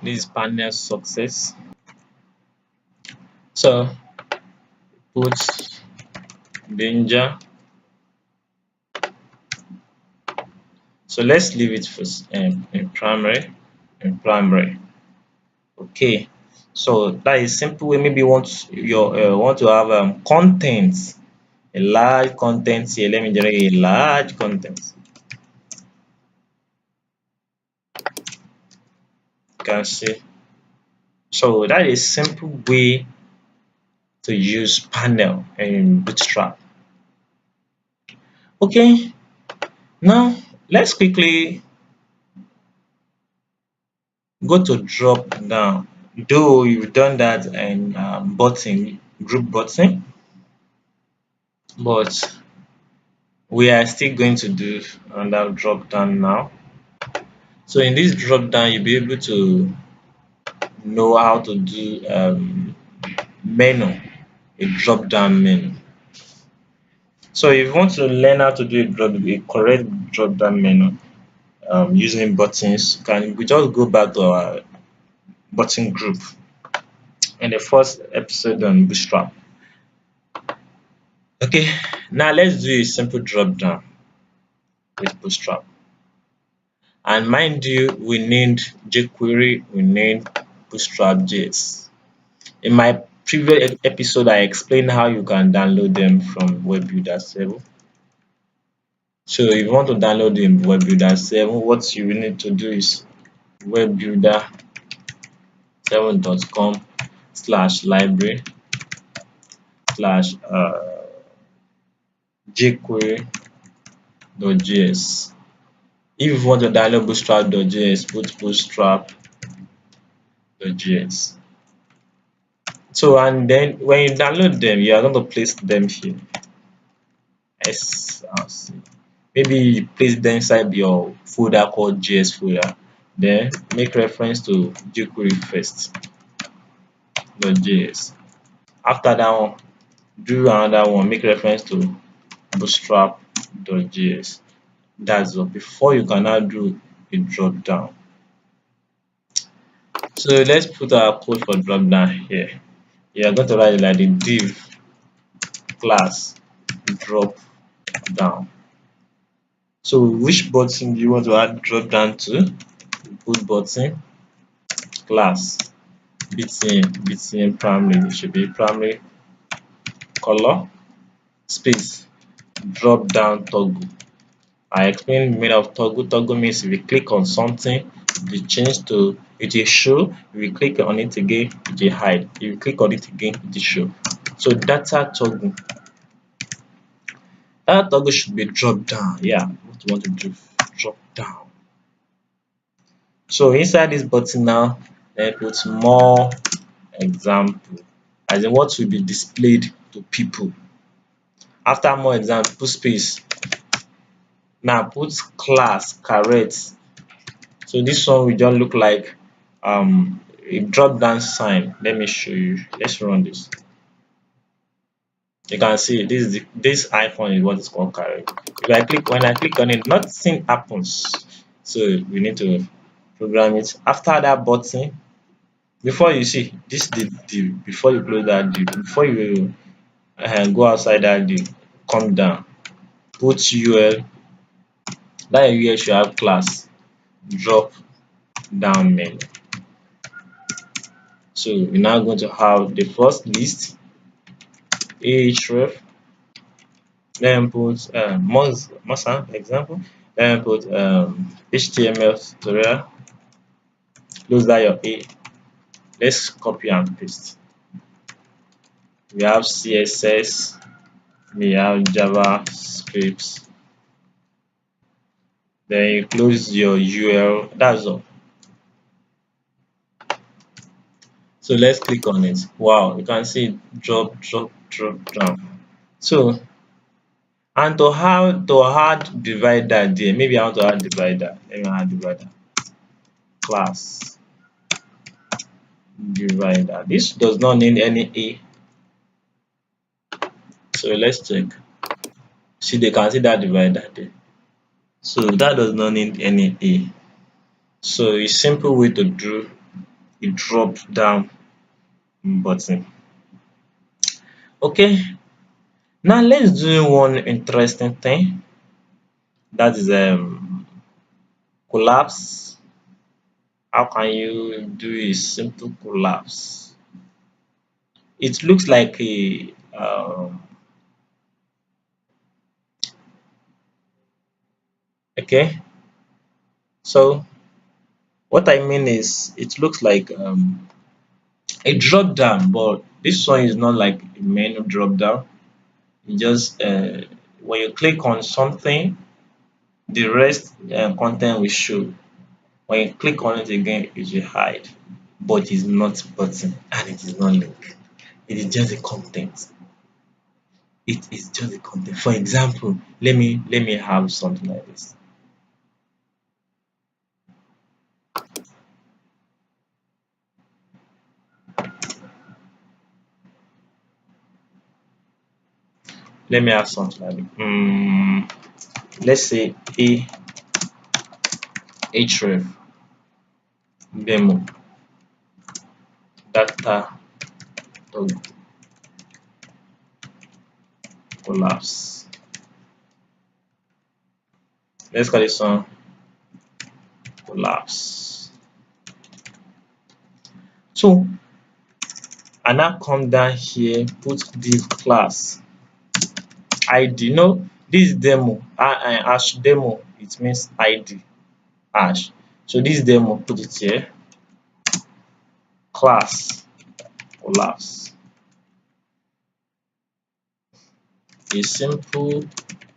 This is panel success. So put danger. So let's leave it for in primary. In primary. Okay. So that is simple way. Maybe you want your want to have content, a large content here. Let me generate a large content. You can see. So that is simple way to use panel in Bootstrap. Okay. Now let's quickly go to drop down. Though you've done that in button, group button, but we are still going to do another drop down now. So in this drop down, you'll be able to know how to do menu, a drop down menu. So if you want to learn how to do a correct drop down menu using buttons, we just go back to our button group in the first episode on Bootstrap. Okay, now let's do a simple drop down with Bootstrap. And mind you, we named jQuery, we named Bootstrap JS. In my previous episode, I explained how you can download them from Web Builder 7. So if you want to download the Web Builder 7, what you need to do is webbuilder7.com/library/jQuery.js. If you want to download bootstrap.js, put bootstrap.js. So and then when you download them, you are going to place them here. Maybe you place them inside your folder called JS folder. Then make reference to jQuery first.js. After that one, do another one, make reference to bootstrap.js. That's all. Before you can now do a drop down. So let's put our code for drop down here. You are going to write like the div class drop down. So which button do you want to add drop down to? Put button class btn primary. It should be primary color space drop down toggle. I explained the meaning of toggle. Toggle means if you click on something, it will change to it will show. If you click on it again, it will hide. If you click on it again, it will show. So data toggle. That toggle should be drop down. Yeah, what you want to do, drop down. So inside this button now, then put more example, as in what will be displayed to people. After more example, put space. Now put class caret. So this one will just look like a drop down sign. Let me show you. Let's run this. You can see this icon is what is called caret. When I click on it, nothing happens. So we need to program it. After that button, before you see this div, before you close that div, before you go outside that div, come down, put UL. That UL should have class drop down menu. So we're now going to have the first list ahref, then put Mosa example, then put HTML tutorial, close that your A. Let's copy and paste. We have CSS, we have JavaScript, then you close your UL. That's all. So let's click on it. Wow, you can see drop down. So and to add divider there, maybe I want to add divider. Let me add divider class divider. This does not need any A. So let's check. See, they can see that divider there. So that does not need any A. So a simple way to do a drop down button. Okay, now let's do one interesting thing, that is collapse. How can you do a simple collapse? It looks like a okay. So what I mean is it looks like a drop down, but this one is not like a menu drop down. You just when you click on something, the rest content will show. When you click on it again, it will hide. But it's not button and it is not link. It is just a content. It is just a content. For example, let me have something like this. Let me have something like this. Let's say a href demo data dot collapse. Let's call this one collapse. So I now come down here, put div class ID. No, this demo, hash demo, it means ID hash. So this demo, put it here, class collapse. A simple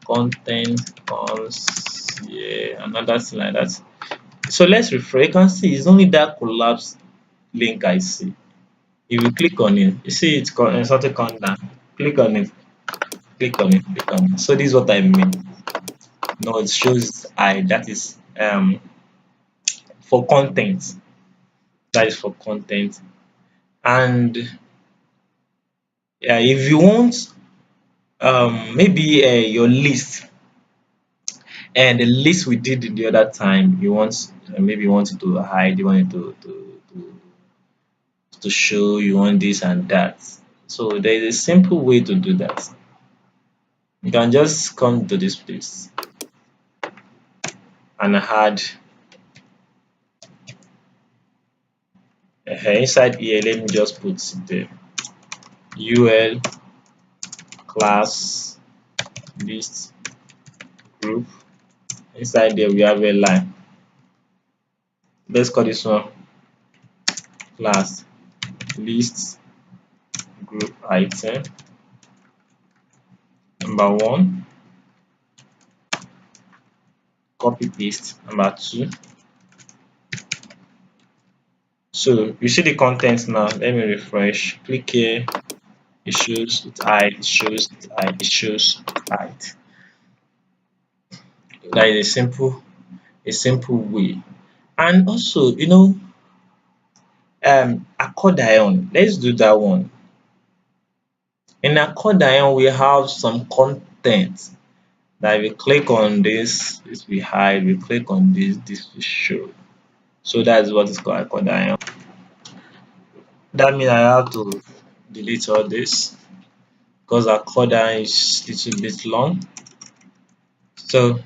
content comes here, another thing like that. So let's refresh. You can see it's only that collapse link I see. If you click on it, you see it's something come down. Click on it, click on it, click on it. So this is what I mean. No, it shows I that is for content. That is for content. And yeah, if you want maybe your list and the list we did the other time, you want maybe you want it to hide, you want it to show, you want this and that. So there is a simple way to do that. You can just come to this place and add inside here. Let me just put the ul class list group. Inside there we have a line. Let's call this one class list group item. Number one, copy paste. Number two. So you see the content now. Let me refresh. Click here. It shows it hide. It shows it hide. It shows hide. That is a simple way. And also, accordion. Let's do that one. In accordion, we have some content that if we click on this will hide. We click on this will show. So that's what is called accordion. That means I have to delete all this because accordion is a little bit long. So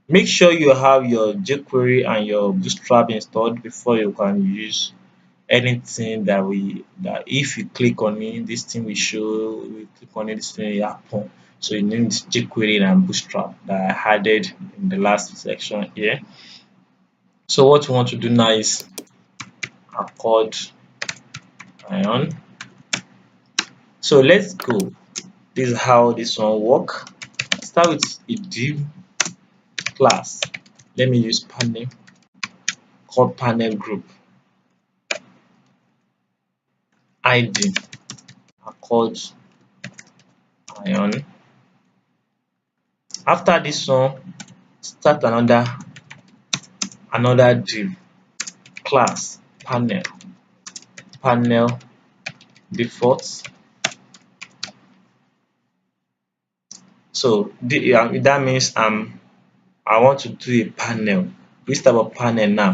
make sure you have your jQuery and your Bootstrap installed before you can use anything that if you click on it, this thing will show. You click on it, this thing will happen. So you need jQuery and Bootstrap that I added in the last section here. So what we want to do now is accordion. So let's go. This is how this one work. Start with a div class. Let me use panel called panel group id accordion. After this one, start another div class panel default. So that means I want to do a panel. This type of panel now